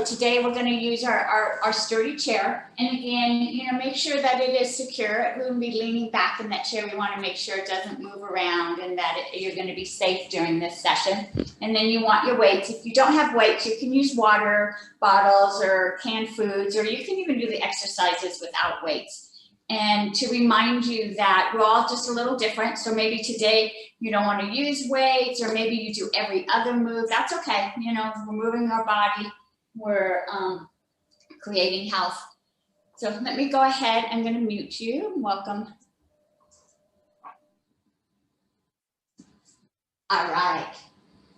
So today we're going to use our sturdy chair. And again, make sure that it is secure. We're going to be leaning back in that chair. We want to make sure it doesn't move around and that you're going to be safe during this session. And then you want your weights. If you don't have weights, you can use water bottles or canned foods, or you can even do the exercises without weights. And to remind you that we're all just a little different. So maybe today you don't want to use weights, or maybe you do every other move. That's okay. We're moving our body. We're creating health. So let me go ahead. I'm going to mute you. Welcome. All right.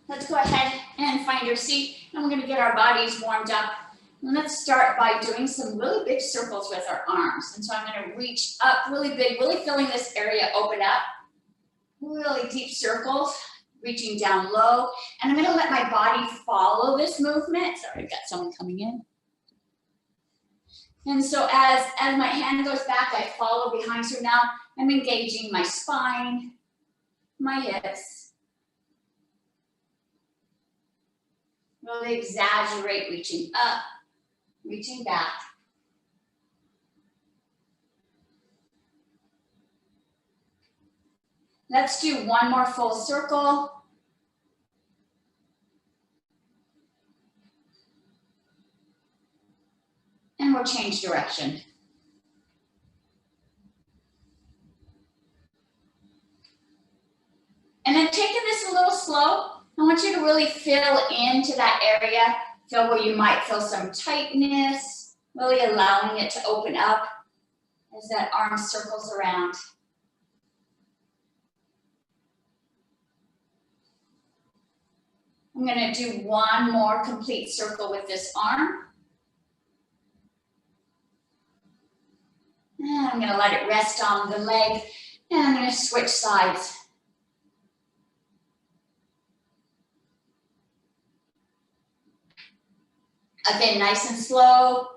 Let's go ahead and find your seat. And we're going to get our bodies warmed up. And let's start by doing some really big circles with our arms. And so I'm going to reach up really big, really feeling this area open up. Really deep circles, reaching down low. And I'm going to let my body follow this movement. Sorry, I've got someone coming in. And so as my hand goes back, I follow behind. So now I'm engaging my spine, my hips. Really exaggerate reaching up. Reaching back. Let's do one more full circle. And we'll change direction. And then taking this a little slow, I want you to really fill into that area. Feel where you might feel some tightness, really allowing it to open up as that arm circles around. I'm going to do one more complete circle with this arm. And I'm going to let it rest on the leg, and I'm going to switch sides. Again, nice and slow.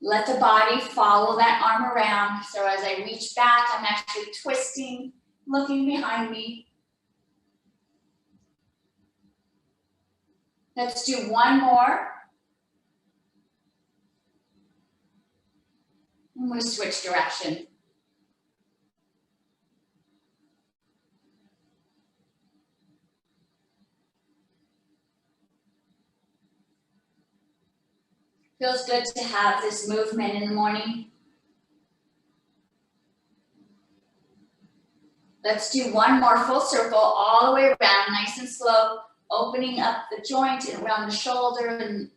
Let the body follow that arm around. So as I reach back, I'm actually twisting, looking behind me. Let's do one more. And we switch direction. Feels good to have this movement in the morning. Let's do one more full circle all the way around, nice and slow, opening up the joint and around the shoulder, and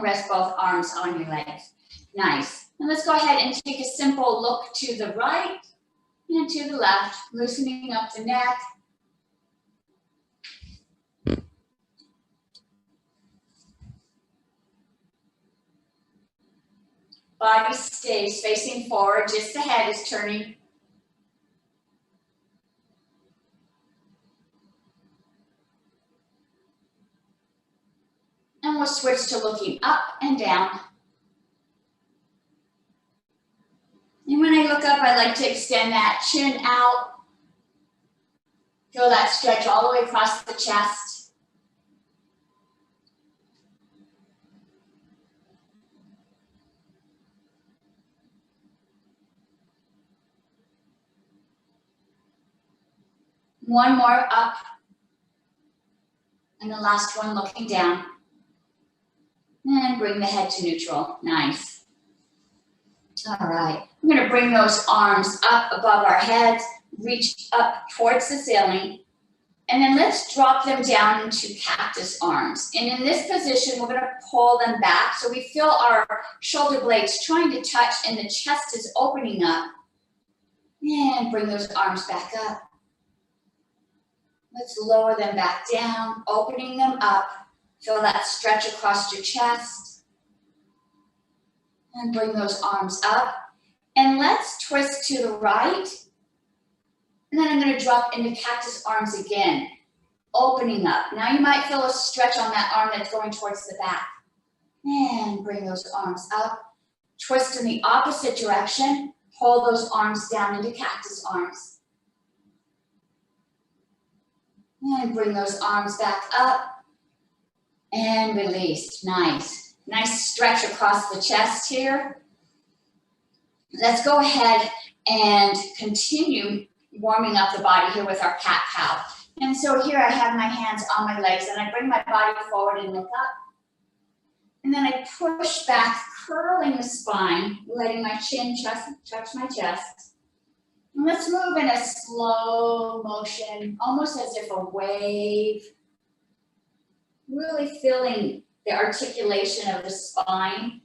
rest both arms on your legs. Nice. And let's go ahead and take a simple look to the right and to the left, loosening up the neck. Body stays facing forward, just the head is turning. And we'll switch to looking up and down. And when I look up, I like to extend that chin out. Feel that stretch all the way across the chest. One more up. And the last one looking down. And bring the head to neutral. Nice. All right. We're going to bring those arms up above our heads, reach up towards the ceiling, and then let's drop them down into cactus arms. And in this position, we're going to pull them back so we feel our shoulder blades trying to touch and the chest is opening up. And bring those arms back up. Let's lower them back down, opening them up. Feel that stretch across your chest. And bring those arms up. And let's twist to the right. And then I'm going to drop into cactus arms again, opening up. Now you might feel a stretch on that arm that's going towards the back. And bring those arms up. Twist in the opposite direction. Pull those arms down into cactus arms. And bring those arms back up. And release. Nice. Nice stretch across the chest here. Let's go ahead and continue warming up the body here with our cat-cow. And so here I have my hands on my legs and I bring my body forward and look up. And then I push back, curling the spine, letting my chin touch my chest. And let's move in a slow motion, almost as if a wave. Really feeling the articulation of the spine.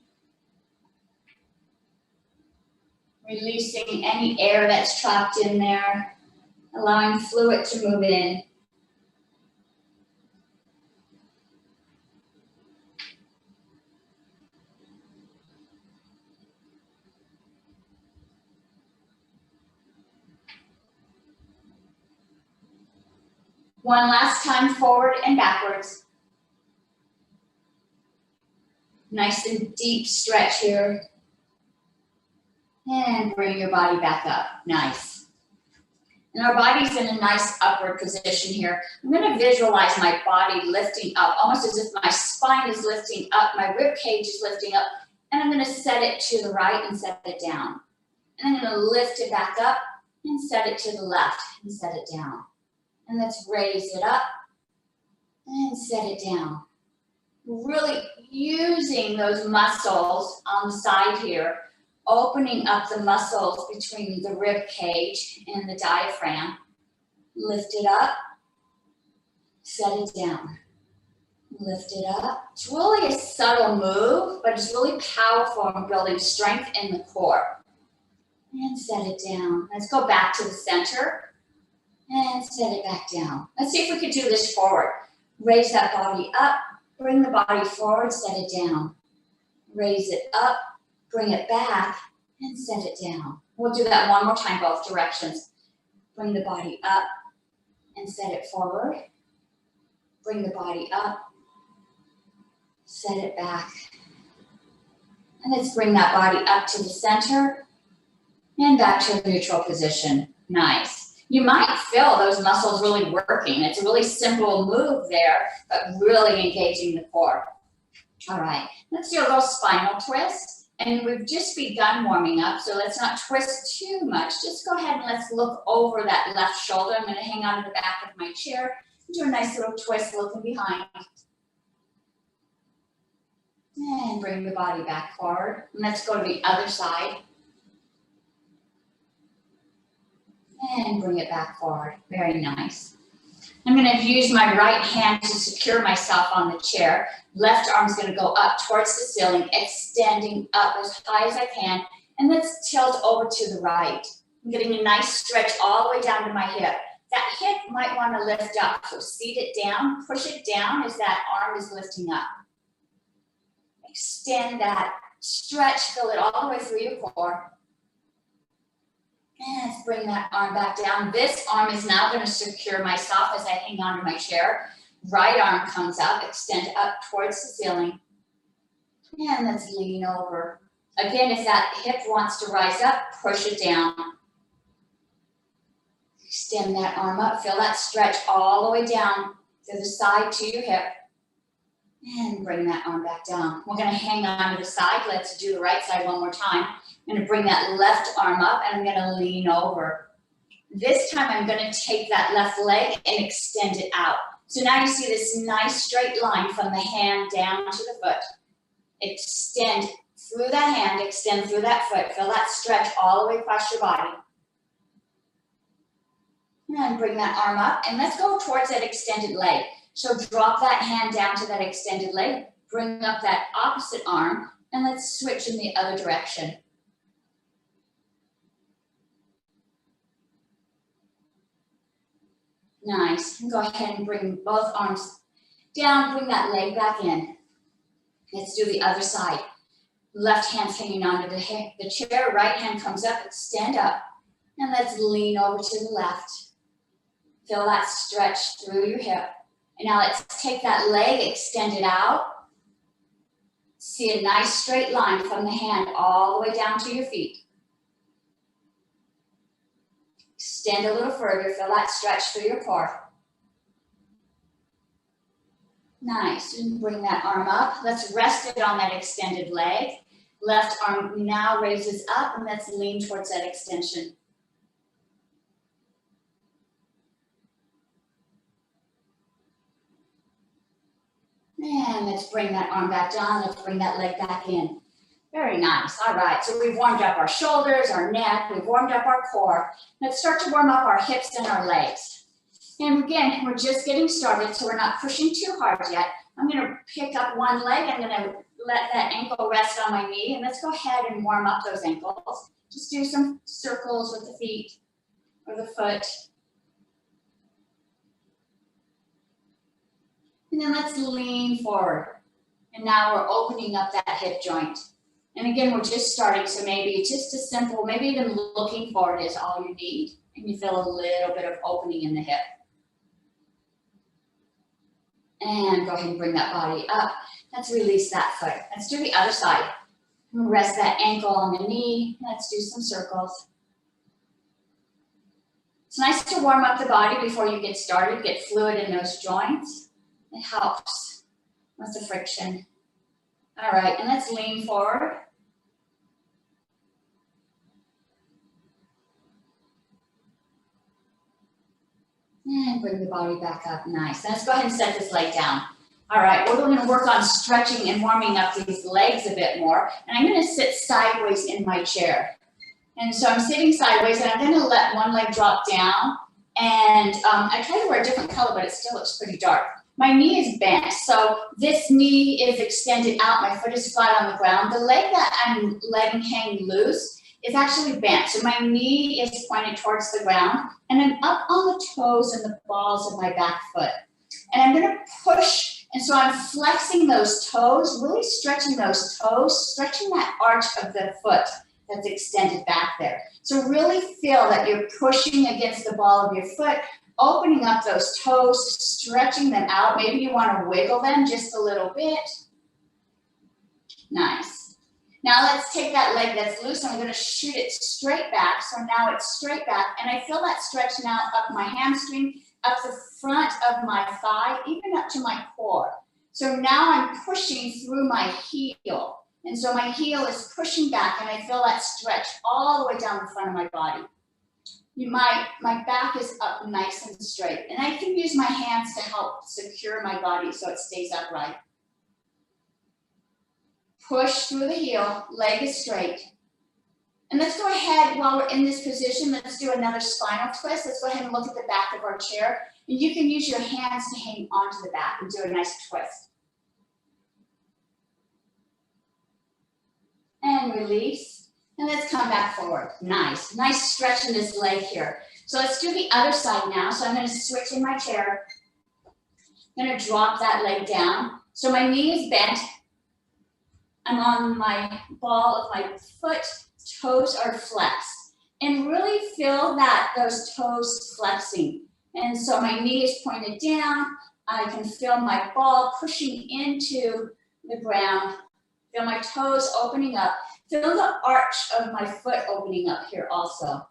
Releasing any air that's trapped in there, allowing fluid to move in. One last time, forward and backwards. Nice and deep stretch here. And bring your body back up. Nice. And our body's in a nice upward position here. I'm going to visualize my body lifting up, almost as if my spine is lifting up, my rib cage is lifting up, and I'm going to set it to the right and set it down. And I'm going to lift it back up and set it to the left and set it down. And let's raise it up and set it down. Really using those muscles on the side here, opening up the muscles between the rib cage and the diaphragm. Lift it up, set it down. Lift it up. It's really a subtle move, but it's really powerful in building strength in the core. And set it down. Let's go back to the center and set it back down. Let's see if we could do this forward. Raise that body up, bring the body forward, set it down. Raise it up, bring it back, and set it down. We'll do that one more time, both directions. Bring the body up and set it forward. Bring the body up, set it back. And let's bring that body up to the center and back to a neutral position. Nice. You might feel those muscles really working. It's a really simple move there, but really engaging the core. All right, let's do a little spinal twist. And we've just begun warming up, so let's not twist too much. Just go ahead and let's look over that left shoulder. I'm going to hang on to the back of my chair and do a nice little twist looking behind. And bring the body back forward. And let's go to the other side. And bring it back forward. Very nice. I'm going to use my right hand to secure myself on the chair. Left arm's going to go up towards the ceiling, extending up as high as I can. And let's tilt over to the right. I'm getting a nice stretch all the way down to my hip. That hip might want to lift up. So seat it down, push it down as that arm is lifting up. Extend that, stretch, fill it all the way through your core. And let's bring that arm back down. This arm is now going to secure myself as I hang on to my chair. Right arm comes up, extend up towards the ceiling. And let's lean over. Again, if that hip wants to rise up, push it down. Extend that arm up, feel that stretch all the way down to the side to your hip. And bring that arm back down. We're going to hang on to the side. Let's do the right side one more time. I'm going to bring that left arm up and I'm going to lean over. This time I'm going to take that left leg and extend it out. So now you see this nice straight line from the hand down to the foot. Extend through that hand, extend through that foot. Feel that stretch all the way across your body. And bring that arm up and let's go towards that extended leg. So drop that hand down to that extended leg, bring up that opposite arm, and let's switch in the other direction. Nice. Go ahead and bring both arms down, bring that leg back in. Let's do the other side. Left hand's hanging onto the chair, right hand comes up, extend up, and let's lean over to the left. Feel that stretch through your hip. And now let's take that leg, extend it out. See a nice straight line from the hand all the way down to your feet. Extend a little further, feel that stretch through your core. Nice, and bring that arm up. Let's rest it on that extended leg. Left arm now raises up, and let's lean towards that extension. And let's bring that arm back down. Let's bring that leg back in. Very nice. All right, so we've warmed up our shoulders, our neck, we've warmed up our core. Let's start to warm up our hips and our legs. And again, we're just getting started, so we're not pushing too hard yet. I'm gonna pick up one leg. I'm gonna let that ankle rest on my knee, and let's go ahead and warm up those ankles. Just do some circles with the feet or the foot. And then let's lean forward. And now we're opening up that hip joint. And again, we're just starting, so maybe just a simple, maybe even looking forward is all you need. And you feel a little bit of opening in the hip. And go ahead and bring that body up. Let's release that foot. Let's do the other side. Rest that ankle on the knee. Let's do some circles. It's nice to warm up the body before you get started. Get fluid in those joints. It helps with the friction. All right, and let's lean forward. And bring the body back up, nice. Let's go ahead and set this leg down. All right, we're going to work on stretching and warming up these legs a bit more. And I'm going to sit sideways in my chair. And so I'm sitting sideways, and I'm going to let one leg drop down. And I try to wear a different color, but it still looks pretty dark. My knee is bent, so this knee is extended out. My foot is flat on the ground. The leg that I'm letting hang loose is actually bent. So my knee is pointed towards the ground, and I'm up on the toes and the balls of my back foot. And I'm gonna push, and so I'm flexing those toes, really stretching those toes, stretching that arch of the foot that's extended back there. So really feel that you're pushing against the ball of your foot, opening up those toes, stretching them out. Maybe you want to wiggle them just a little bit. Nice. Now let's take that leg that's loose, and I'm going to shoot it straight back. So now it's straight back, and I feel that stretch now up my hamstring, up the front of my thigh, even up to my core. So now I'm pushing through my heel. And so my heel is pushing back, and I feel that stretch all the way down the front of my body. My back is up nice and straight, and I can use my hands to help secure my body so it stays upright. Push through the heel, leg is straight. And let's go ahead, while we're in this position, let's do another spinal twist. Let's go ahead and look at the back of our chair. And you can use your hands to hang onto the back and do a nice twist. And release. And let's come back forward. Nice. Nice stretch in this leg here. So let's do the other side now. So I'm going to switch in my chair. I'm going to drop that leg down. So my knee is bent. I'm on my ball of my foot. Toes are flexed. And really feel that those toes flexing. And so my knee is pointed down. I can feel my ball pushing into the ground. Feel my toes opening up. Feel the arch of my foot opening up here also.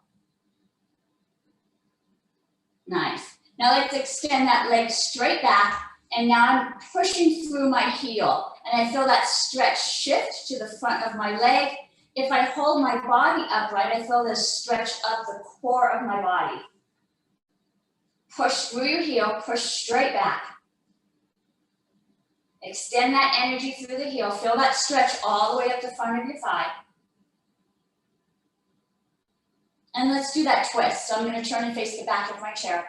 Nice. Now let's extend that leg straight back, and now I'm pushing through my heel, and I feel that stretch shift to the front of my leg. If I hold my body upright, I feel this stretch up the core of my body. Push through your heel, push straight back. Extend that energy through the heel. Feel that stretch all the way up the front of your thigh. And let's do that twist. So I'm going to turn and face the back of my chair.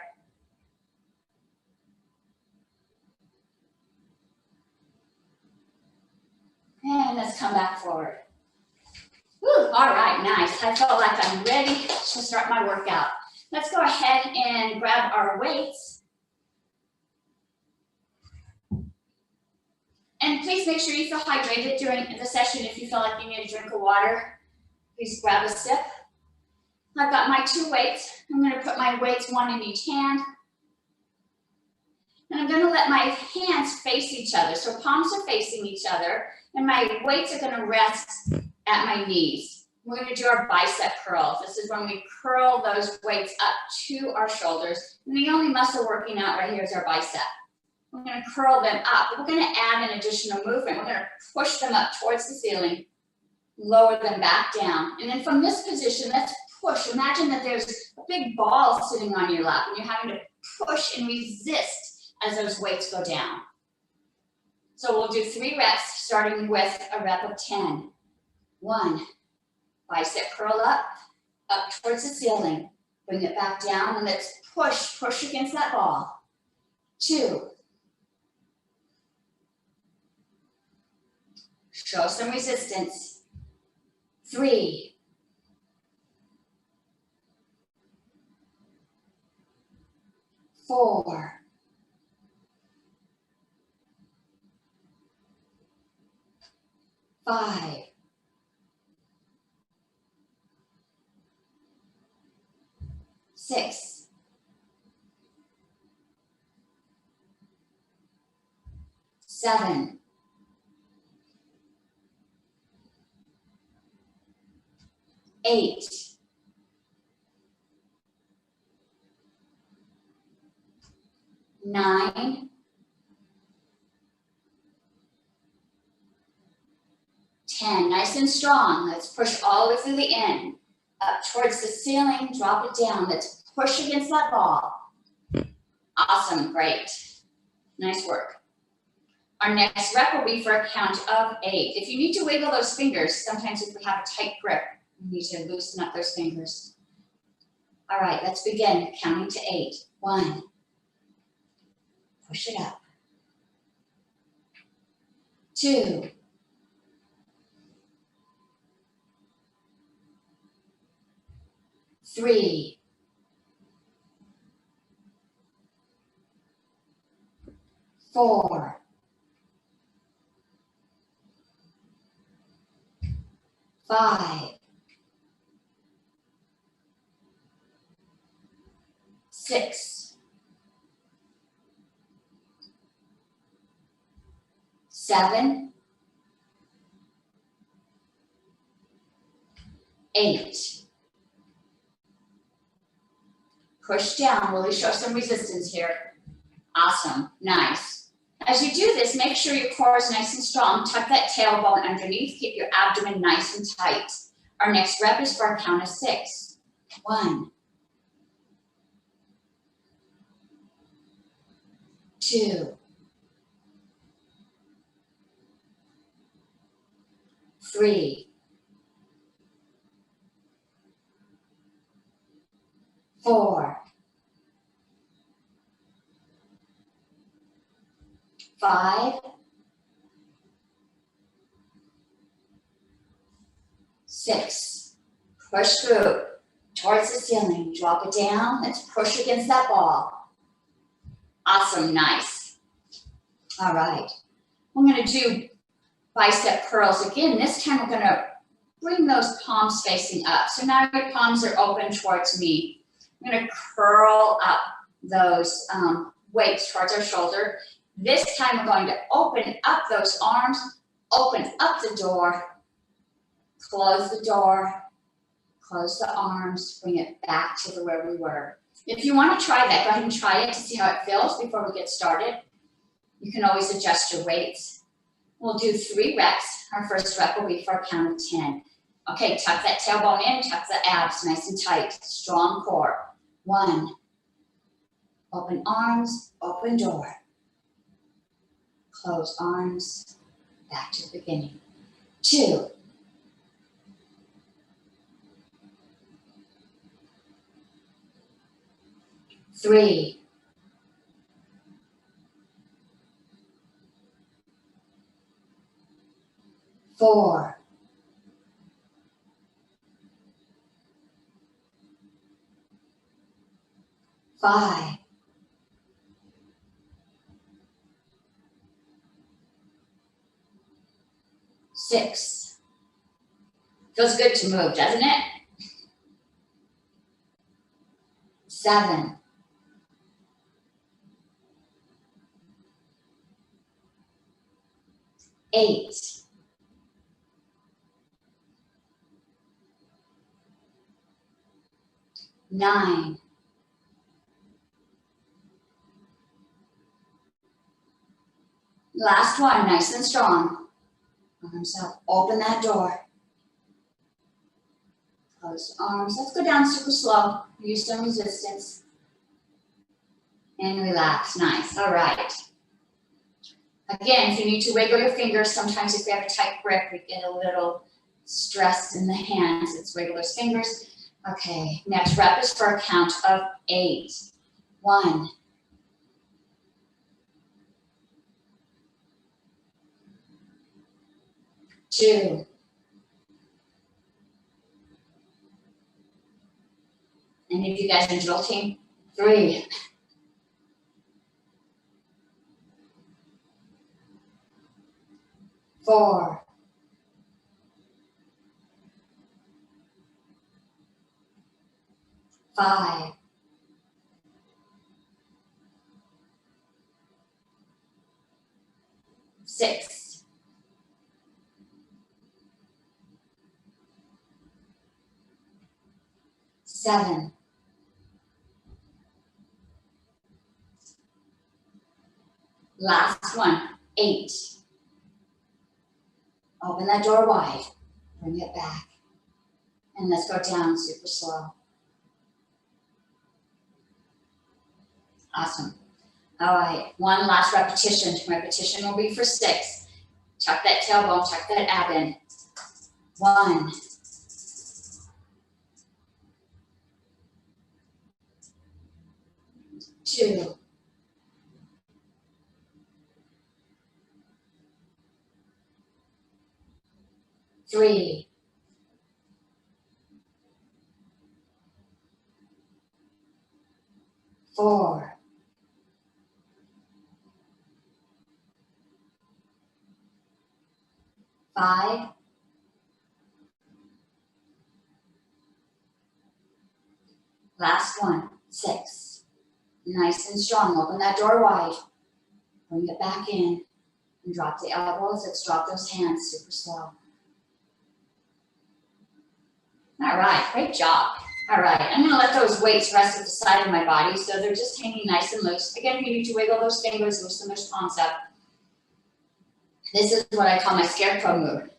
And let's come back forward. Woo, all right, nice. I felt like I'm ready to start my workout. Let's go ahead and grab our weights. And please make sure you feel hydrated during the session. If you feel like you need a drink of water, please grab a sip. I've got my 2 weights. I'm going to put my weights one in each hand. And I'm going to let my hands face each other. So palms are facing each other, and my weights are going to rest at my knees. We're going to do our bicep curls. This is when we curl those weights up to our shoulders. And the only muscle working out right here is our bicep. We're gonna curl them up. We're gonna add an additional movement. We're gonna push them up towards the ceiling, lower them back down. And then from this position, let's push. Imagine that there's a big ball sitting on your lap and you're having to push and resist as those weights go down. So we'll do 3 reps, starting with a rep of 10. 1, bicep curl up towards the ceiling. Bring it back down and let's push against that ball. 2. Show some resistance. 3. 4. 5. 6. 7. 8. 9. 10. Nice and strong. Let's push all the way through the end. Up towards the ceiling, drop it down. Let's push against that ball. Awesome, great. Nice work. Our next rep will be for a count of 8. If you need to wiggle those fingers, sometimes if we have a tight grip, we need to loosen up those fingers. All right, let's begin counting to 8. 1. Push it up. 2. 3. 4. 5. 6. 7. 8. Push down, really show some resistance here. Awesome, nice. As you do this, make sure your core is nice and strong. Tuck that tailbone underneath, keep your abdomen nice and tight. Our next rep is for a count of 6. 1. 2. 3. 4. 5. 6. Push through towards the ceiling. Drop it down. Let's push against that ball. Awesome, nice. All right. We're going to do bicep curls again. This time we're going to bring those palms facing up. So now your palms are open towards me. I'm going to curl up those weights towards our shoulder. This time we're going to open up those arms, open up the door, close the door, close the arms, bring it back to where we were. If you want to try that, go ahead and try it to see how it feels before we get started. You can always adjust your weights. We'll do 3 reps. Our first rep will be for a count of 10. Okay, tuck that tailbone in, tuck the abs nice and tight, strong core. 1. Open arms, open door. Close arms, back to the beginning. 2. 3. 4. 5. 6. Feels good to move, doesn't it? 7. 8. 9. Last one, nice and strong. Arms up, open that door. Close the arms, let's go down super slow. Use some resistance. And relax, nice, all right. Again, if you need to wiggle your fingers, sometimes if we have a tight grip, we get a little stressed in the hands. Let's wiggle those fingers. Okay, next rep is for a count of 8. 1. 2. Any of you guys in drill team? 3. 4. 5. 6. 7. 8. Open that door wide. Bring it back. And let's go down super slow. Awesome. All right, one last repetition. Repetition will be for 6. Tuck that tailbone, tuck that ab in. 1. 2. 3. 4. 5. 6. Nice and strong. Open that door wide. Bring it back in. And drop the elbows. Let's drop those hands super slow. All right, great job. All right, I'm gonna let those weights rest at the side of my body so they're just hanging nice and loose. Again, you need to wiggle those fingers, loosen those palms up. This is what I call my scarecrow move.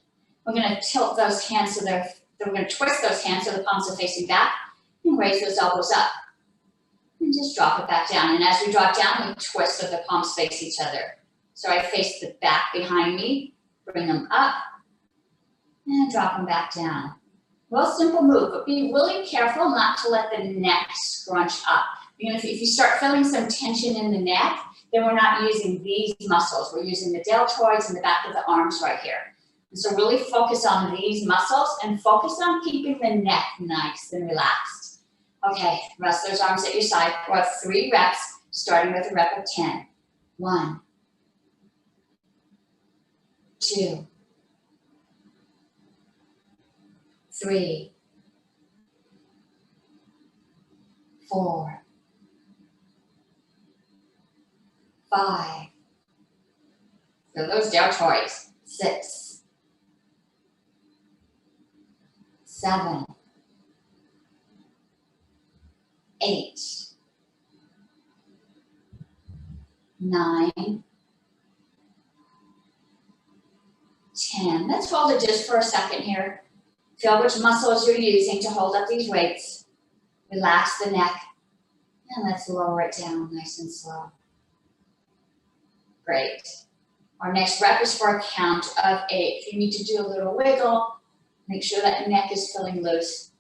We're gonna tilt those hands so we're gonna twist those hands so the palms are facing back and raise those elbows up. And just drop it back down. And as we drop down, we twist so the palms face each other. So I face the back behind me, bring them up, and drop them back down. Real simple move, but be really careful not to let the neck scrunch up. You know, if you start feeling some tension in the neck, then we're not using these muscles. We're using the deltoids and the back of the arms right here. And so really focus on these muscles and focus on keeping the neck nice and relaxed. Okay, rest those arms at your side. We'll have 3 reps, starting with a rep of 10. 1, 2, 3, 4, 5. Feel those deltoids. 6, 7, 8, 9, 10. Let's hold it just for a second here. Feel which muscles you're using to hold up these weights. Relax the neck. And let's lower it down nice and slow. Great. Our next rep is for a count of 8. If you need to do a little wiggle, make sure that your neck is feeling loose.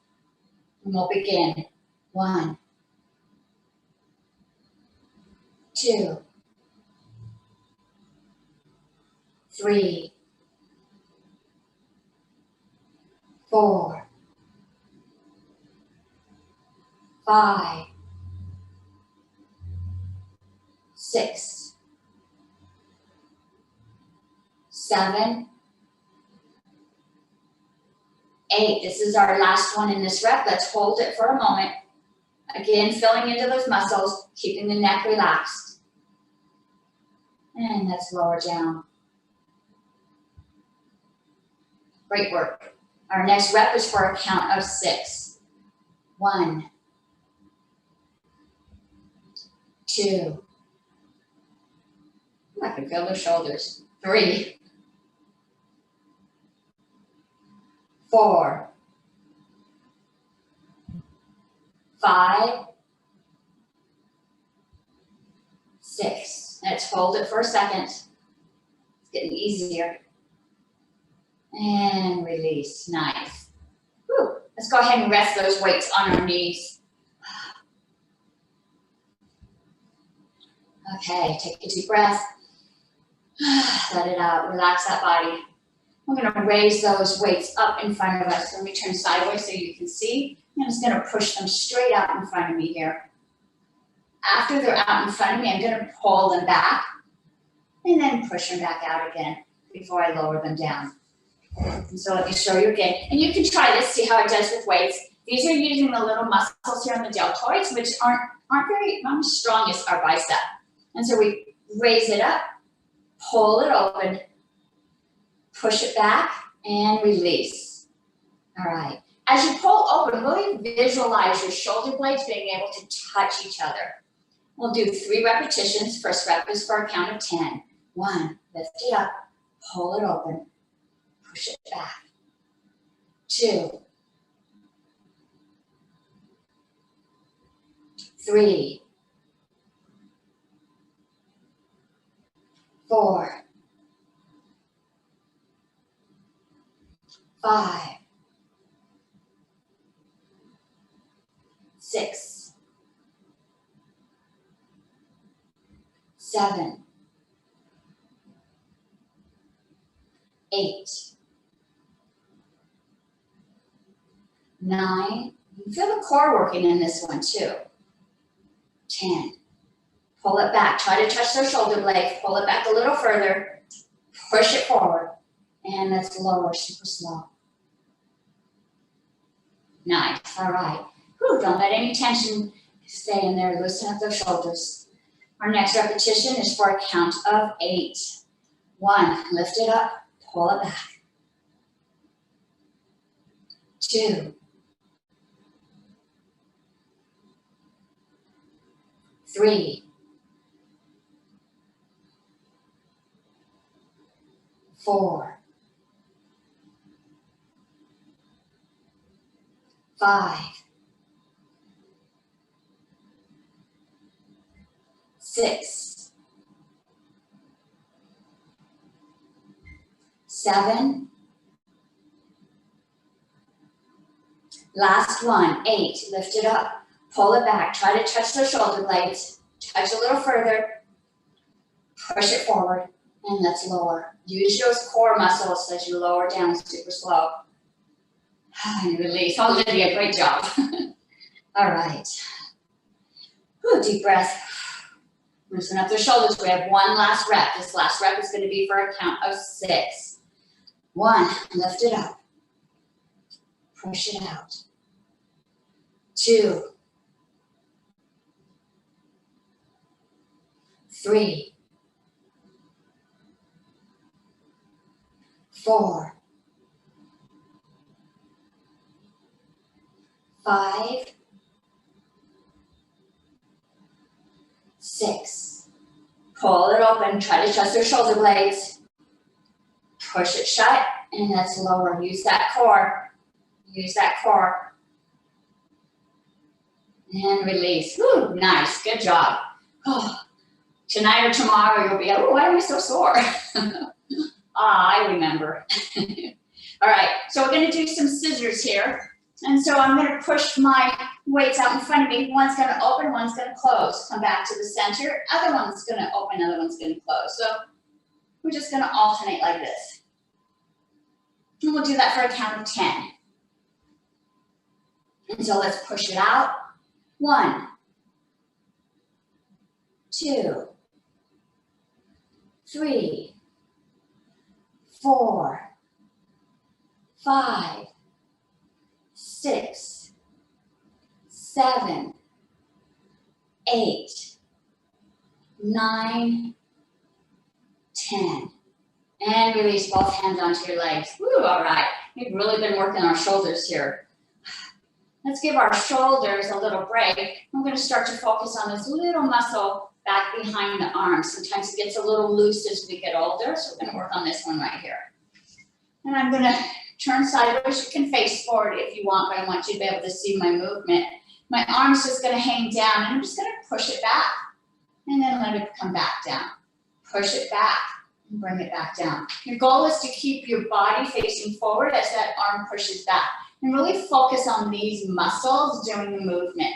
And we'll begin. 1, 2, 3, 4, 5, 6, 7, 8. This is our last one in this rep. Let's hold it for a moment. Again, filling into those muscles, keeping the neck relaxed. And let's lower down. Great work. Our next rep is for a count of 6. 1, 2. I can feel those shoulders. 3, 4, 5, 6. Let's hold it for a second. It's getting easier. And release. Nice. Whew. Let's go ahead and rest those weights on our knees. Okay, take a deep breath. Let it out. Relax that body. We're going to raise those weights up in front of us. Let me turn sideways so you can see. I'm just going to push them straight out in front of me here. After they're out in front of me, I'm going to pull them back and then push them back out again before I lower them down. And so let me show you again. And you can try this, see how it does with weights. These are using the little muscles here on the deltoids, which aren't very strong as our bicep. And so we raise it up, pull it open, push it back, and release. All right. As you pull open, really visualize your shoulder blades being able to touch each other. We'll do 3 repetitions. First rep is for a count of 10. 1, lift it up, pull it open, push it back. 2, 3, 4, 5, 6, 7, 8, 9. You feel the core working in this one too. 10. Pull it back. Try to touch those shoulder blades. Pull it back a little further. Push it forward. And let's lower super slow. Nice. All right. Whew, don't let any tension stay in there. Loosen up those shoulders. Our next repetition is for a count of 8. 1, lift it up, pull it back. 2, 3, 4, 5, 6, 7. Last one, 8. Lift it up, pull it back. Try to touch those shoulder blades. Touch a little further. Push it forward, and let's lower. Use those core muscles as you lower down super slow. And release. Oh, Lydia, great job. All right. Whew, deep breath. Loosen up the shoulders. We have one last rep. This last rep is going to be for a count of 6. 1, lift it up. Push it out. 2, 3, 4, 5, 6. Pull it open. Try to touch their shoulder blades. Push it shut, and let's lower. Use that core. Use that core. And release. Woo, nice. Good job. Oh, tonight or tomorrow, you'll be like, oh, why am I so sore? I remember. All right, so we're going to do some scissors here. And so I'm going to push my weights out in front of me. One's going to open, one's going to close. Come back to the center. Other one's going to open, other one's going to close. So we're just going to alternate like this. And we'll do that for a count of 10. And so let's push it out. 1, 2, 3, 4, 5, 6, 7, 8, 9, 10. And release both hands onto your legs. Woo, all right. We've really been working our shoulders here. Let's give our shoulders a little break. I'm going to start to focus on this little muscle back behind the arms. Sometimes it gets a little loose as we get older, so we're gonna work on this one right here. And I'm gonna turn sideways. You can face forward if you want, but I want you to be able to see my movement. My arm's just gonna hang down, and I'm just gonna push it back, and then let it come back down. Push it back, and bring it back down. Your goal is to keep your body facing forward as that arm pushes back, and really focus on these muscles during the movement.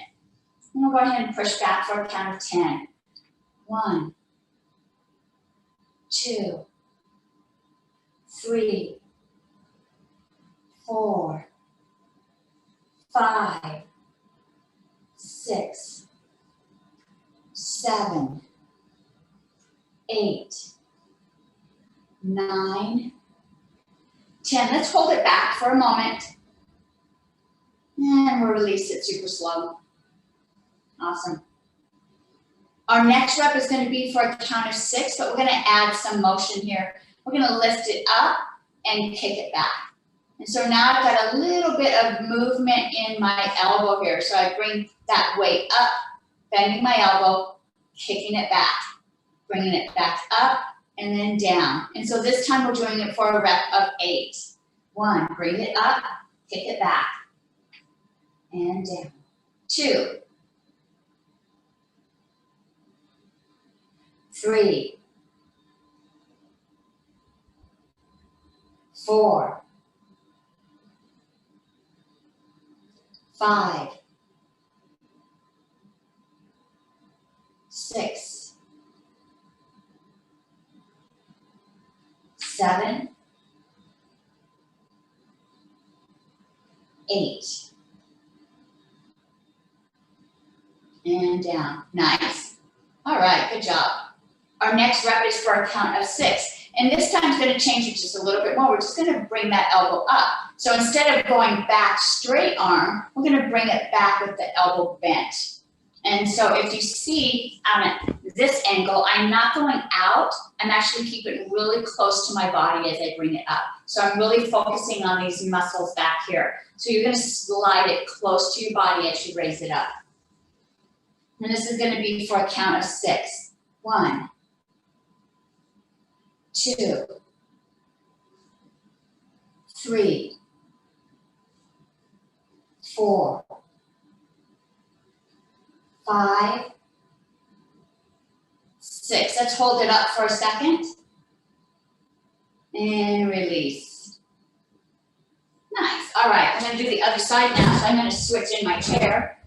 And we'll go ahead and push back for a count of 10. 1, 2, 3, 4, 5, 6, 7, 8, 9, 10. Let's hold it back for a moment. And we'll release it super slow. Awesome. Our next rep is going to be for a count of 6, but we're going to add some motion here. We're going to lift it up and kick it back. And so now I've got a little bit of movement in my elbow here. So I bring that weight up, bending my elbow, kicking it back, bringing it back up and then down. And so this time we're doing it for a rep of 8. 1, bring it up, kick it back, and down. 2, 3, 4, 5, 6, 7, 8, and down. Nice. All right, good job. Our next rep is for a count of 6. And this time it's going to change it just a little bit more. We're just going to bring that elbow up. So instead of going back straight arm, we're going to bring it back with the elbow bent. And so if you see on this angle, I'm not going out. I'm actually keeping it really close to my body as I bring it up. So I'm really focusing on these muscles back here. So you're going to slide it close to your body as you raise it up. And this is going to be for a count of 6. 1, 2, 3, 4, 5, 6. Let's hold it up for a second. And release. Nice. All right, I'm going to do the other side now. So I'm going to switch in my chair.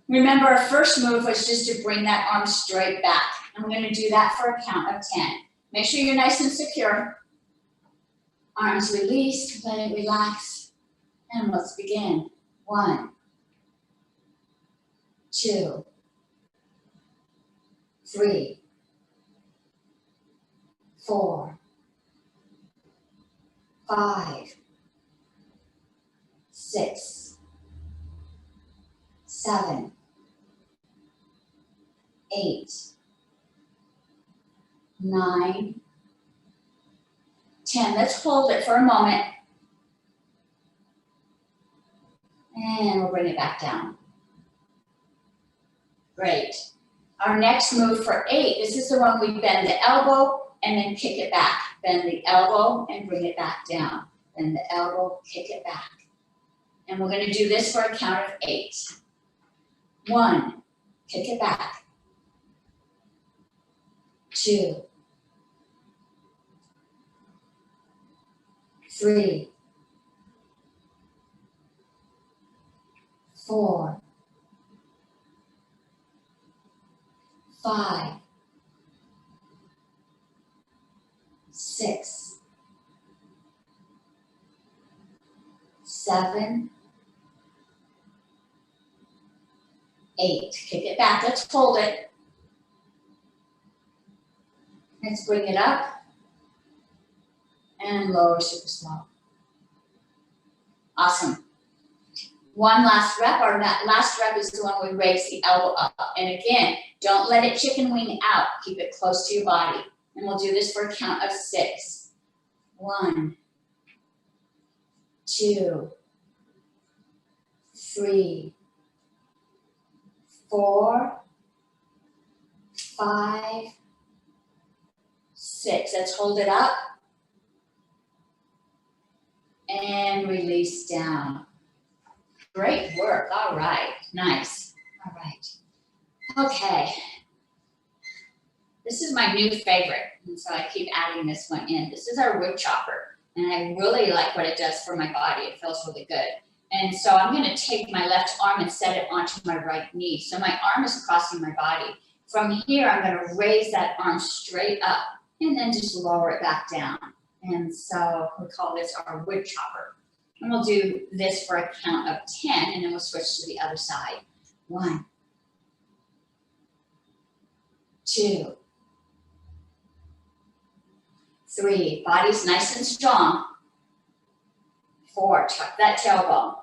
Remember, our first move was just to bring that arm straight back. I'm going to do that for a count of 10. Make sure you're nice and secure. Arms released, let it relax. And let's begin. 1, 2, 3, 4, 5, 6, 7, 8, 9, 10. Let's hold it for a moment. And we'll bring it back down. Great. Our next move for 8, this is the one we bend the elbow and then kick it back. Bend the elbow and bring it back down. Bend the elbow, kick it back. And we're going to do this for a count of 8. 1, kick it back. 2, 3, 4, 5, 6, 7, 8. Kick it back. Let's hold it. Let's bring it up and lower super slow. Awesome. One last rep. Our last rep is the one we raise the elbow up. And again, don't let it chicken wing out. Keep it close to your body. And we'll do this for a count of 6. 1, 2, 3, 4, 5, 6. Let's hold it up. And release down. Great work. All right. Nice. All right. Okay. This is my new favorite, and so I keep adding this one in. This is our wood chopper, and I really like what it does for my body. It feels really good. And so I'm going to take my left arm and set it onto my right knee. So my arm is crossing my body. From here, I'm going to raise that arm straight up and then just lower it back down. And so we call this our wood chopper. And we'll do this for a count of 10, and then we'll switch to the other side. 1, 2, 3, body's nice and strong. 4, tuck that tailbone.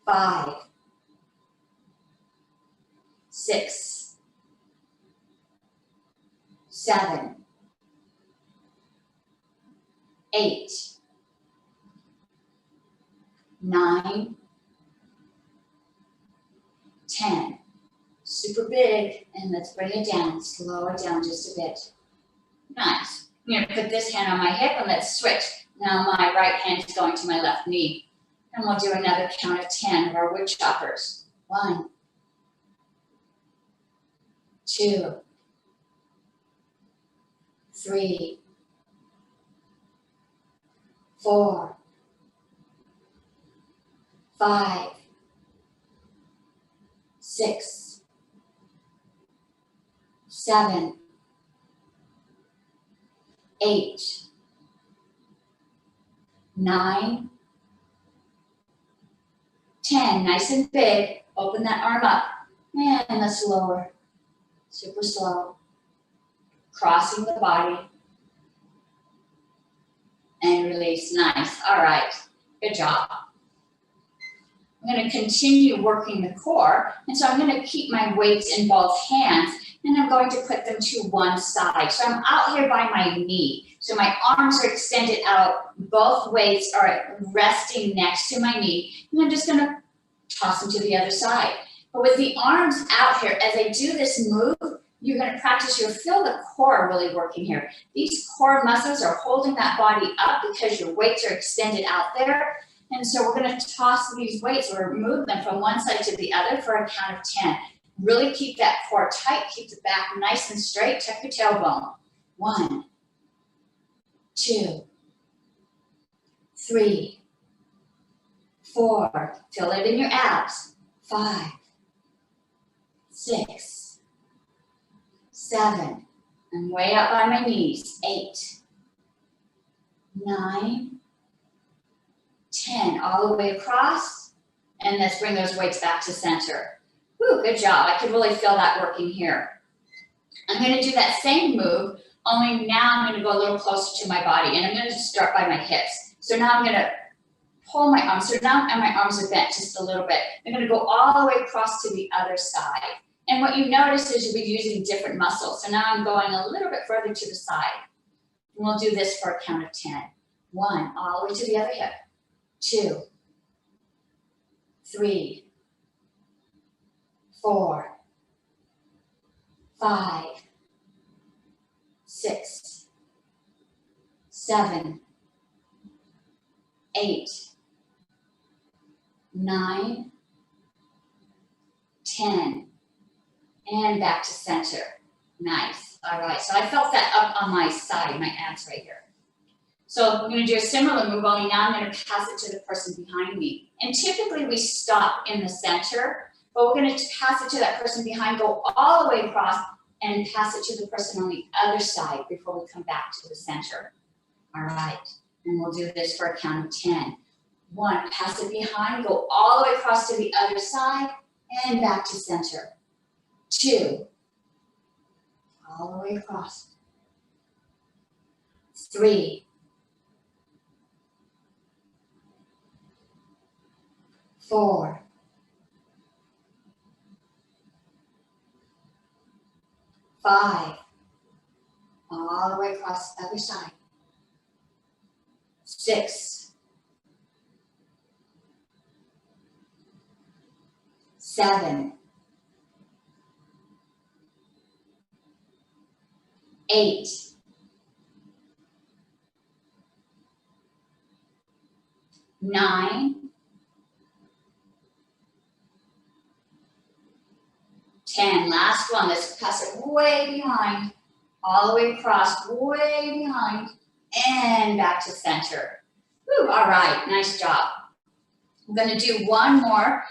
5, 6, 7, 8, 9, 10. Super big, and let's bring it down. Slow it down just a bit. Nice. I'm going to put this hand on my hip and let's switch. Now my right hand is going to my left knee. And we'll do another count of 10 of our wood choppers. 1, 2, 3, 4, 5, 6, 7, 8, 9, 10. Nice and big. Open that arm up. And let's lower. Super slow. Crossing the body. And release. Nice. All right. Good job. I'm going to continue working the core. And so I'm going to keep my weights in both hands. And I'm going to put them to one side. So I'm out here by my knee. So my arms are extended out. Both weights are resting next to my knee. And I'm just going to toss them to the other side. But with the arms out here, as I do this move, you're going to practice. You'll feel the core really working here. These core muscles are holding that body up because your weights are extended out there. And so we're going to toss these weights or move them from one side to the other for a count of 10. Really keep that core tight. Keep the back nice and straight. Tuck your tailbone. 1, 2, 3, 4. Feel it in your abs. 5, 6, 7. I'm way up by my knees. 8, 9, 10. All the way across. And let's bring those weights back to center. Whew, good job. I can really feel that working here. I'm going to do that same move, only now I'm going to go a little closer to my body, and I'm going to start by my hips. So now I'm going to pull my arms. So now my arms are bent just a little bit. I'm going to go all the way across to the other side. And what you notice is you'll be using different muscles. So now I'm going a little bit further to the side. And we'll do this for a count of 10. 1, all the way to the other hip. 2, 3, 4, 5, 6, 7, 8, 9, 10, and back to center. Nice. All right. So I felt that up on my side, my abs right here. So I'm going to do a similar move, only now I'm going to pass it to the person behind me. And typically we stop in the center, but we're going to pass it to that person behind, go all the way across, and pass it to the person on the other side before we come back to the center. All right. And we'll do this for a count of 10. 1, pass it behind, go all the way across to the other side, and back to center. 2, all the way across. 3, 4, 5, all the way across the other side. 6, 7, 8, 9, 10. Last one. Let's pass it way behind, all the way across, way behind, and back to center. Woo, all right, nice job. I'm going to do one more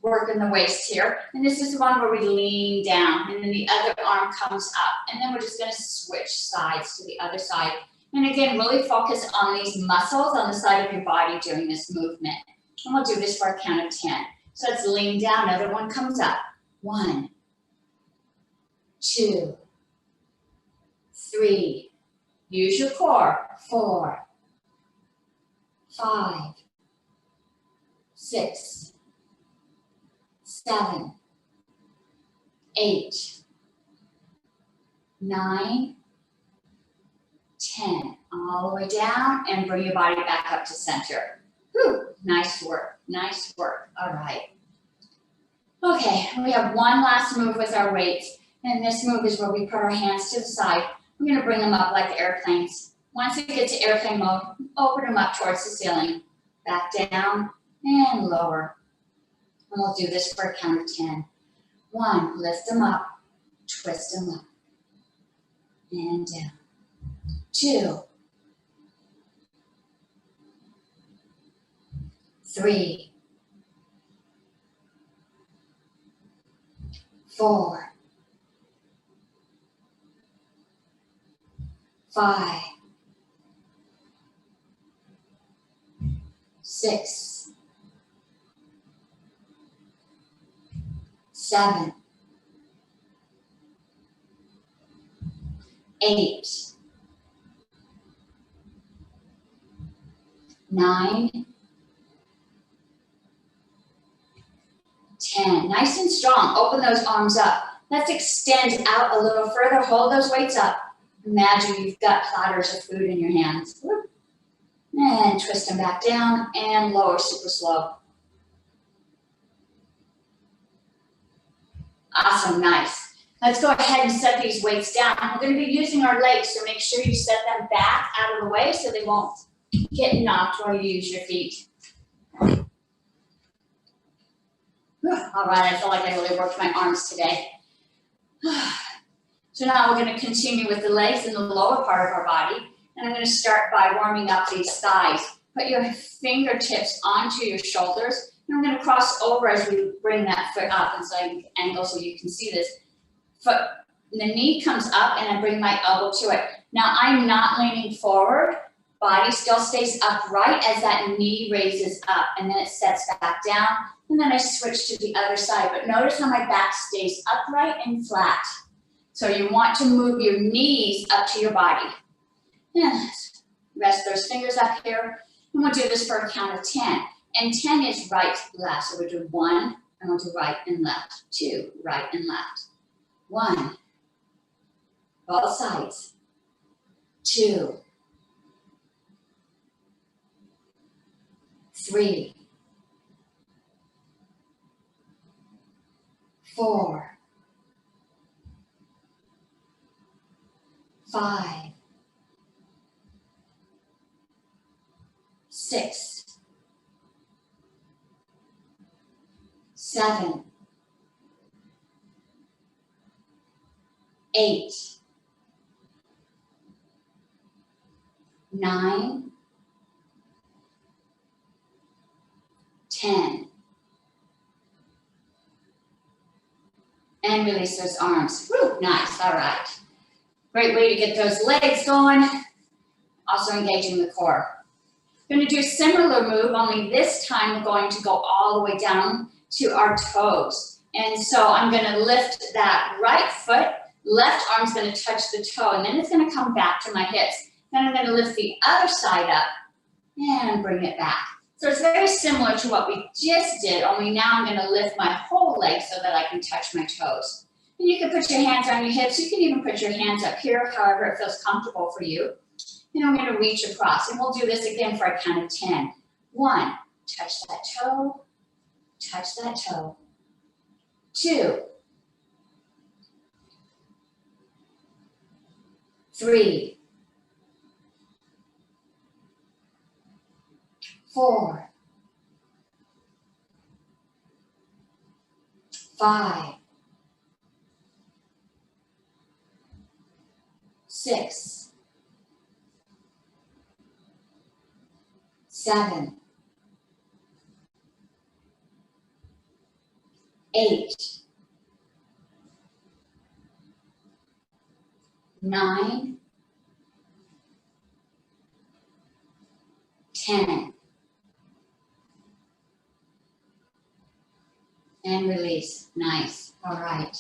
work in the waist here, and this is the one where we lean down, and then the other arm comes up, and then we're just going to switch sides to the other side. And again, really focus on these muscles on the side of your body during this movement. And we'll do this for a count of 10. So let's lean down, another one comes up. 1, 2, 3, use your core. 4, 5, 6, 7, 8, 9, 10. All the way down and bring your body back up to center. Whew, nice work, nice work. All right. Okay, we have one last move with our weights. And this move is where we put our hands to the side. We're going to bring them up like airplanes. Once we get to airplane mode, open them up towards the ceiling. Back down and lower. And we'll do this for a count of 10. 1, lift them up, twist them up, and down. 2, 3, 4, 5, 6, 7, 8, 9, 10. Nice and strong. Open those arms up. Let's extend out a little further. Hold those weights up. Imagine you've got platters of food in your hands. And twist them back down and lower super slow. Awesome, nice. Let's go ahead and set these weights down. We're going to be using our legs, so make sure you set them back out of the way so they won't get knocked while you use your feet. All right, I feel like I really worked my arms today. So now we're going to continue with the legs in the lower part of our body. And I'm going to start by warming up these thighs. Put your fingertips onto your shoulders. And I'm going to cross over as we bring that foot up. And so I can angle so you can see this. Foot, the knee comes up and I bring my elbow to it. Now I'm not leaning forward. Body still stays upright as that knee raises up. And then it sets back down. And then I switch to the other side. But notice how my back stays upright and flat. So you want to move your knees up to your body. And rest those fingers up here. And we'll do this for a count of 10. And 10 is right, left. So we'll do 1, and we'll do right and left. 2, right and left. 1, both sides. 2, 3, 4, 5, 6, 7, 8, 9, 10. And release those arms. Woo, nice, all right. Great way to get those legs going. Also engaging the core. Going to do a similar move, only this time we're going to go all the way down to our toes. And so I'm going to lift that right foot, left arm's going to touch the toe, and then it's going to come back to my hips. Then I'm going to lift the other side up and bring it back. So it's very similar to what we just did, only now I'm going to lift my whole leg so that I can touch my toes. And you can put your hands on your hips. You can even put your hands up here, however it feels comfortable for you. And I'm going to reach across. And we'll do this again for a count of 10. 1, touch that toe, touch that toe. 2, 3, 4, 5, 6, 7, 8, 9, 10. And release. Nice. All right.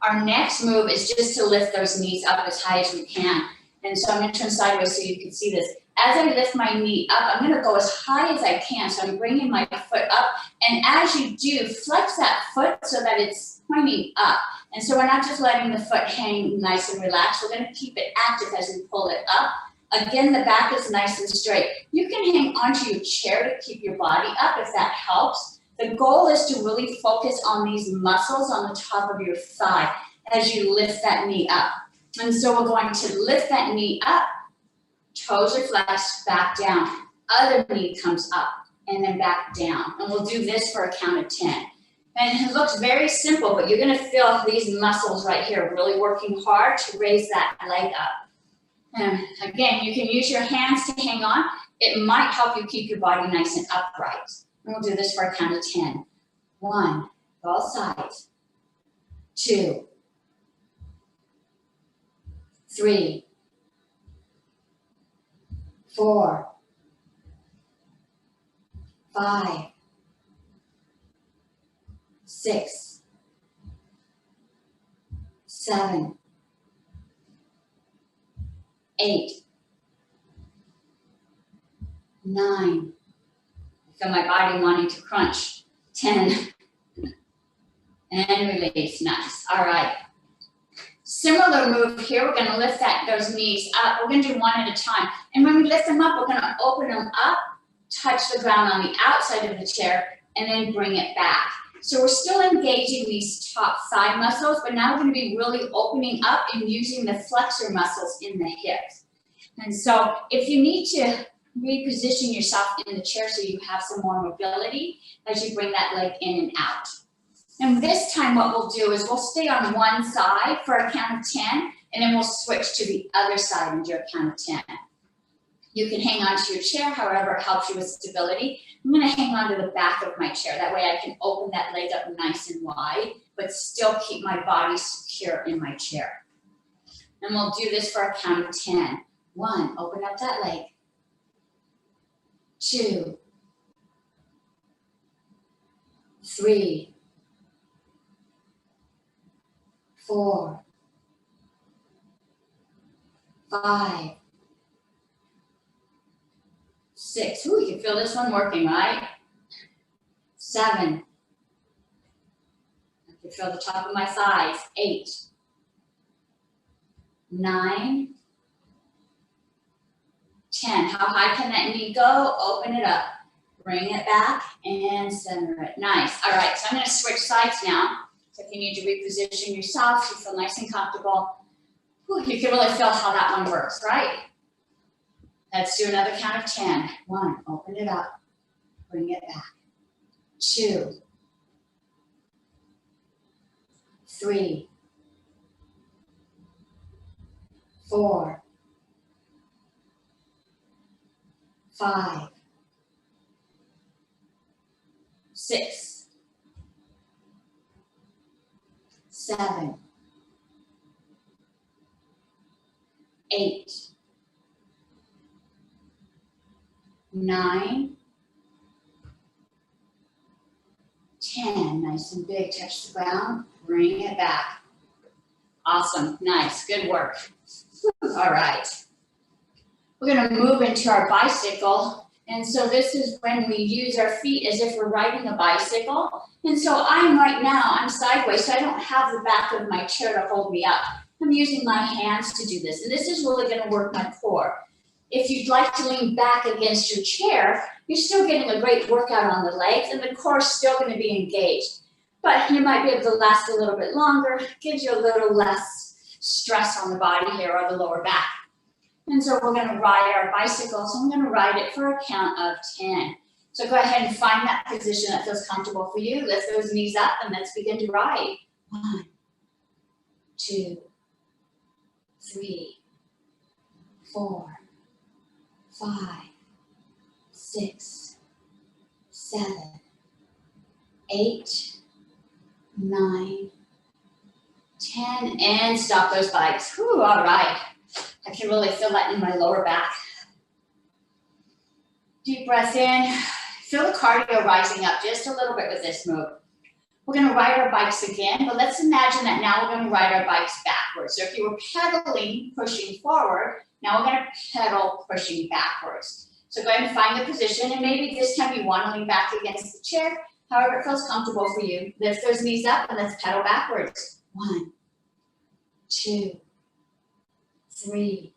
Our next move is just to lift those knees up as high as we can. And so I'm going to turn sideways so you can see this. As I lift my knee up, I'm going to go as high as I can. So I'm bringing my foot up. And as you do, flex that foot so that it's pointing up. And so we're not just letting the foot hang nice and relaxed. We're going to keep it active as we pull it up. Again, the back is nice and straight. You can hang onto your chair to keep your body up if that helps. The goal is to really focus on these muscles on the top of your thigh as you lift that knee up. And so we're going to lift that knee up, toes are flexed, back down. Other knee comes up and then back down. And we'll do this for a count of 10. And it looks very simple, but you're gonna feel these muscles right here really working hard to raise that leg up. And again, you can use your hands to hang on. It might help you keep your body nice and upright. And we'll do this for a count of 10. 1, both sides. 2, 3, 4, 5, 6, 7, 8, 9. I feel my body wanting to crunch. 10. And release. Nice. All right. Similar move here. We're going to lift those knees up. We're going to do one at a time. And when we lift them up, we're going to open them up, touch the ground on the outside of the chair, and then bring it back. So we're still engaging these top thigh muscles, but now we're going to be really opening up and using the flexor muscles in the hips. And so if you need to reposition yourself in the chair so you have some more mobility as you bring that leg in and out. And this time what we'll do is we'll stay on one side for a count of 10, and then we'll switch to the other side and do a count of 10. You can hang on to your chair, however it helps you with stability. I'm going to hang on to the back of my chair. That way I can open that leg up nice and wide, but still keep my body secure in my chair. And we'll do this for a count of 10. 1, open up that leg. 2, 3, 4, 5, 6. Ooh, you can feel this one working, right? 7. I can feel the top of my thighs. 8, 9, 10. How high can that knee go? Open it up. Bring it back and center it. Nice. All right, so I'm going to switch sides now. So if you need to reposition yourself, so you feel nice and comfortable, you can really feel how that one works, right? Let's do another count of 10. 1, open it up. Bring it back. 2, 3, 4, 5, 6, 7, 8, 9, 10. Nice and big. Touch the ground. Bring it back. Awesome. Nice. Good work. All right. We're going to move into our bicycle. And so this is when we use our feet as if we're riding a bicycle. And so I'm sideways, so I don't have the back of my chair to hold me up. I'm using my hands to do this. And this is really going to work my core. If you'd like to lean back against your chair, you're still getting a great workout on the legs, and the core is still going to be engaged. But you might be able to last a little bit longer, gives you a little less stress on the body here or the lower back. And so we're gonna ride our bicycle, so I'm gonna ride it for a count of 10. So go ahead and find that position that feels comfortable for you. Lift those knees up and let's begin to ride. 1, 2, 3, 4, 5, 6, 7, 8, 9, 10, and stop those bikes. Whew, all right. I can really feel that in my lower back. Deep breath in. Feel the cardio rising up just a little bit with this move. We're gonna ride our bikes again, but let's imagine that now we're gonna ride our bikes backwards. So if you were pedaling, pushing forward, now we're gonna pedal, pushing backwards. So go ahead and find the position, and maybe this time you wanna lean back against the chair, however it feels comfortable for you. Lift those knees up and let's pedal backwards. 1, 2, 3,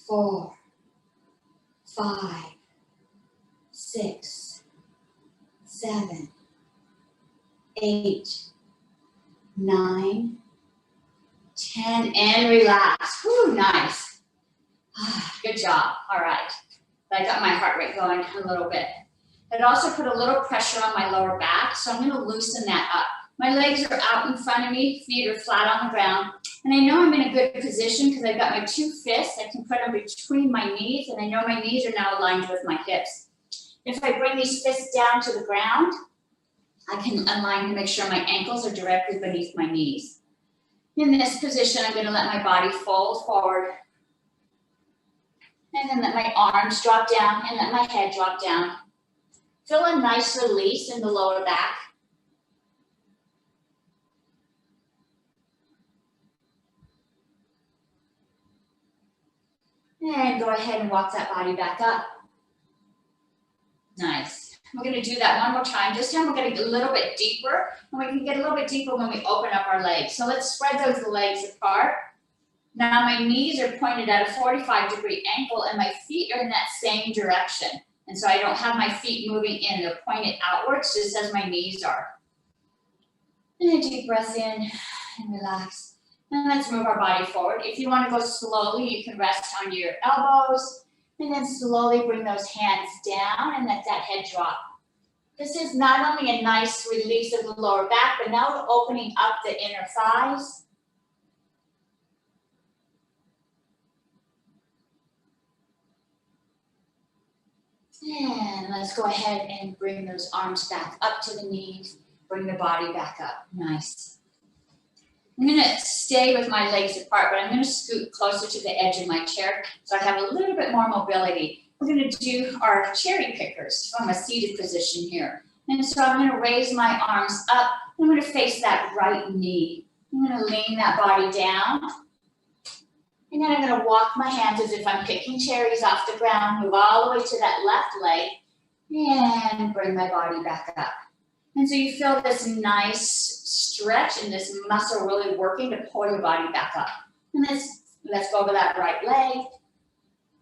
4, 5, 6, 7, 8, 9, 10, and relax. Whew, nice. Good job. All right. I got my heart rate going a little bit. It also put a little pressure on my lower back, so I'm going to loosen that up. My legs are out in front of me, feet are flat on the ground, and I know I'm in a good position because I've got my 2 fists. I can put them between my knees, and I know my knees are now aligned with my hips. If I bring these fists down to the ground, I can align to make sure my ankles are directly beneath my knees. In this position, I'm going to let my body fold forward, and then let my arms drop down and let my head drop down. Feel a nice release in the lower back. And go ahead and walk that body back up. Nice. We're going to do that one more time. This time we're going to get a little bit deeper, and we can get a little bit deeper when we open up our legs. So let's spread those legs apart. Now my knees are pointed at a 45-degree angle, and my feet are in that same direction. And so I don't have my feet moving in. They're pointed outwards just as my knees are. And a deep breath in and relax. And let's move our body forward. If you want to go slowly, you can rest on your elbows and then slowly bring those hands down and let that head drop. This is not only a nice release of the lower back, but now we're opening up the inner thighs. And let's go ahead and bring those arms back up to the knees. Bring the body back up. Nice. I'm going to stay with my legs apart, but I'm going to scoot closer to the edge of my chair so I have a little bit more mobility. We're going to do our cherry pickers from a seated position here. And so I'm going to raise my arms up. I'm going to face that right knee. I'm going to lean that body down. And then I'm going to walk my hands as if I'm picking cherries off the ground, move all the way to that left leg, and bring my body back up. And so you feel this nice stretch and this muscle really working to pull your body back up. And let's go over that right leg,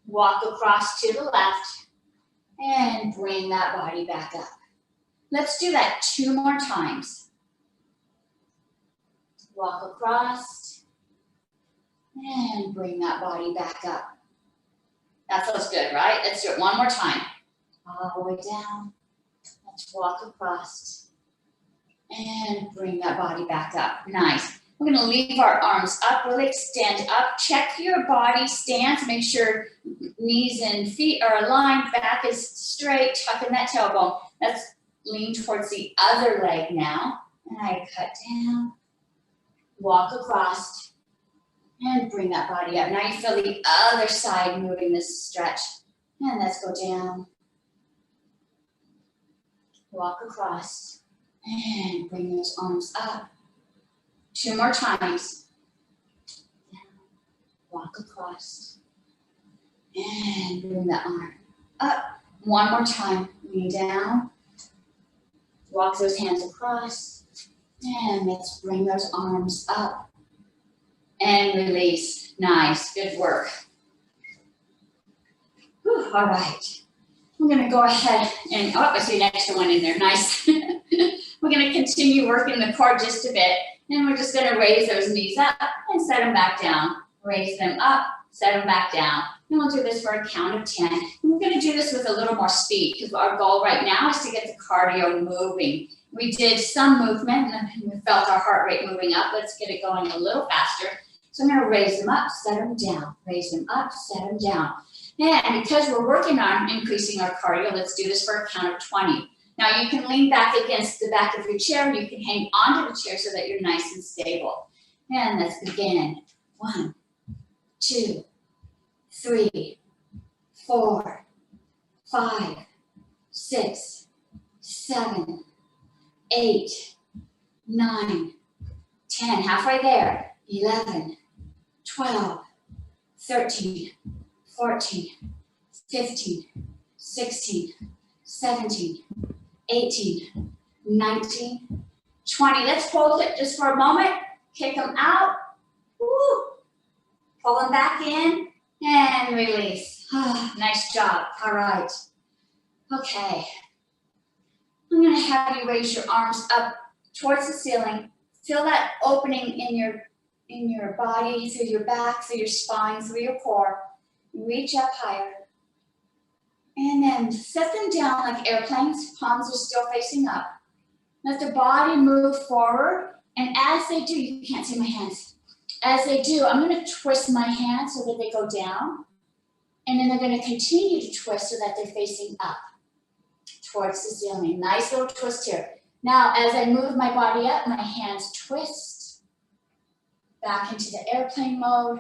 walk across to the left, and bring that body back up. Let's do that 2 more times. Walk across, and bring that body back up. That feels good, right? Let's do it 1 more time. All the way down. Let's walk across and bring that body back up. Nice. We're going to leave our arms up, really extend up. Check your body stance. Make sure knees and feet are aligned. Back is straight. Tuck in that tailbone. Let's lean towards the other leg now. And I cut down, walk across, and bring that body up. Now you feel the other side moving this stretch. And let's go down. Walk across and bring those arms up. 2 more times. Down. Walk across and bring the arm up. 1 more time. Lean down. Walk those hands across and let's bring those arms up and release. Nice. Good work. Whew, all right. we're gonna go ahead and, oh, I see an extra one in there, nice. We're gonna continue working the core just a bit, and we're just gonna raise those knees up and set them back down. Raise them up, set them back down. And we'll do this for a count of 10. And we're gonna do this with a little more speed, because our goal right now is to get the cardio moving. We did some movement, and we felt our heart rate moving up. Let's get it going a little faster. So I'm gonna raise them up, set them down. Raise them up, set them down. And because we're working on increasing our cardio, let's do this for a count of 20. Now you can lean back against the back of your chair. You can hang onto the chair so that you're nice and stable. And let's begin. 1, 2, 3, 4, 5, 6, 7, 8, 9, 10. Halfway there. 11, 12, 13, 14, 15, 16, 17, 18, 19, 20. Let's hold it just for a moment. Kick them out. Woo. Pull them back in and release. Nice job. All right. Okay. I'm going to have you raise your arms up towards the ceiling. Feel that opening in your body, through your back, through your spine, through your core. Reach up higher. And then set them down like airplanes. Palms are still facing up. Let the body move forward. And as they do, you can't see my hands. As they do, I'm going to twist my hands so that they go down. And then they're going to continue to twist so that they're facing up towards the ceiling. Nice little twist here. Now, as I move my body up, my hands twist back into the airplane mode,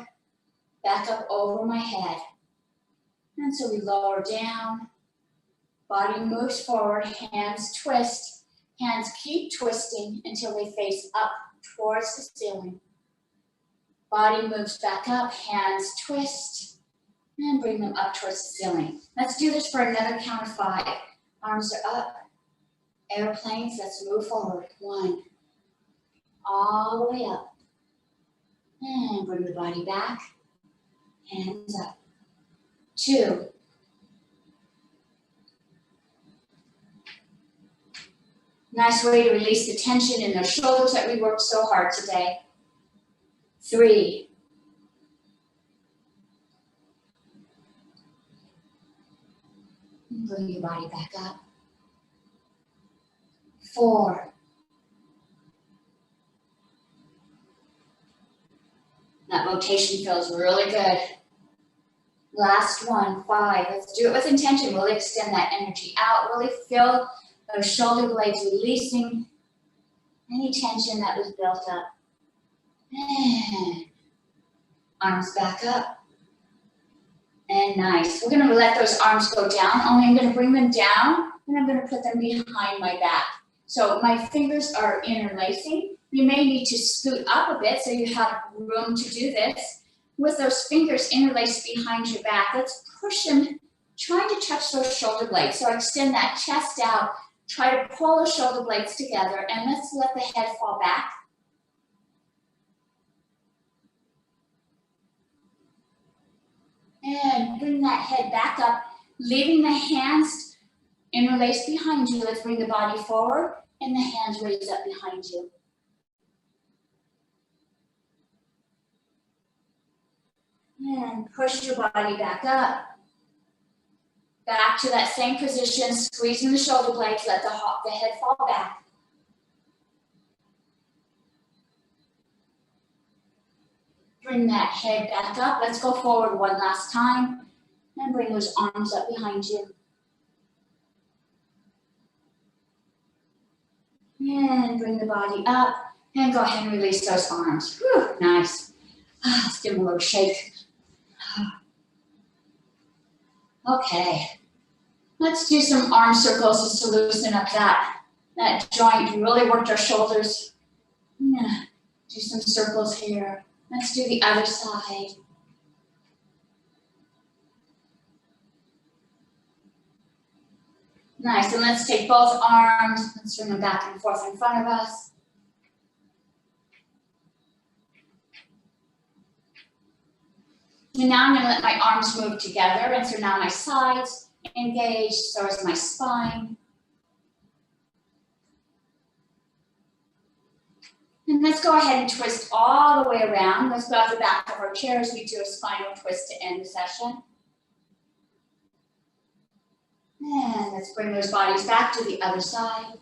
back up over my head. And so we lower down, body moves forward, hands twist, hands keep twisting until they face up towards the ceiling. Body moves back up, hands twist, and bring them up towards the ceiling. Let's do this for another count of 5. Arms are up, airplanes, let's move forward. 1, all the way up. And bring the body back, hands up. 2, nice way to release the tension in those shoulders that we worked so hard today. 3, and bring your body back up. 4, that rotation feels really good. Last one, 5. Let's do it with intention. We'll extend that energy out. Really feel those shoulder blades releasing any tension that was built up. And arms back up. And nice. We're going to let those arms go down. Only I'm going to bring them down and I'm going to put them behind my back. So my fingers are interlacing. You may need to scoot up a bit so you have room to do this. With those fingers interlaced behind your back, let's push them, trying to touch those shoulder blades. So extend that chest out, try to pull those shoulder blades together, and let's let the head fall back. And bring that head back up, leaving the hands interlaced behind you. Let's bring the body forward, and the hands raise up behind you. And push your body back up. Back to that same position, squeezing the shoulder blades, let the head fall back. Bring that head back up. Let's go forward one last time. And bring those arms up behind you. And bring the body up. And go ahead and release those arms. Whew, nice. Let's give them a little shake. Okay, let's do some arm circles just to loosen up that joint. We really worked our shoulders. Yeah. Do some circles here. Let's do the other side. Nice, and let's take both arms, let's bring them back and forth in front of us. And now I'm going to let my arms move together, and so now my sides engaged, so is my spine. And let's go ahead and twist all the way around. Let's grab the back of our chair as we do a spinal twist to end the session. And let's bring those bodies back to the other side.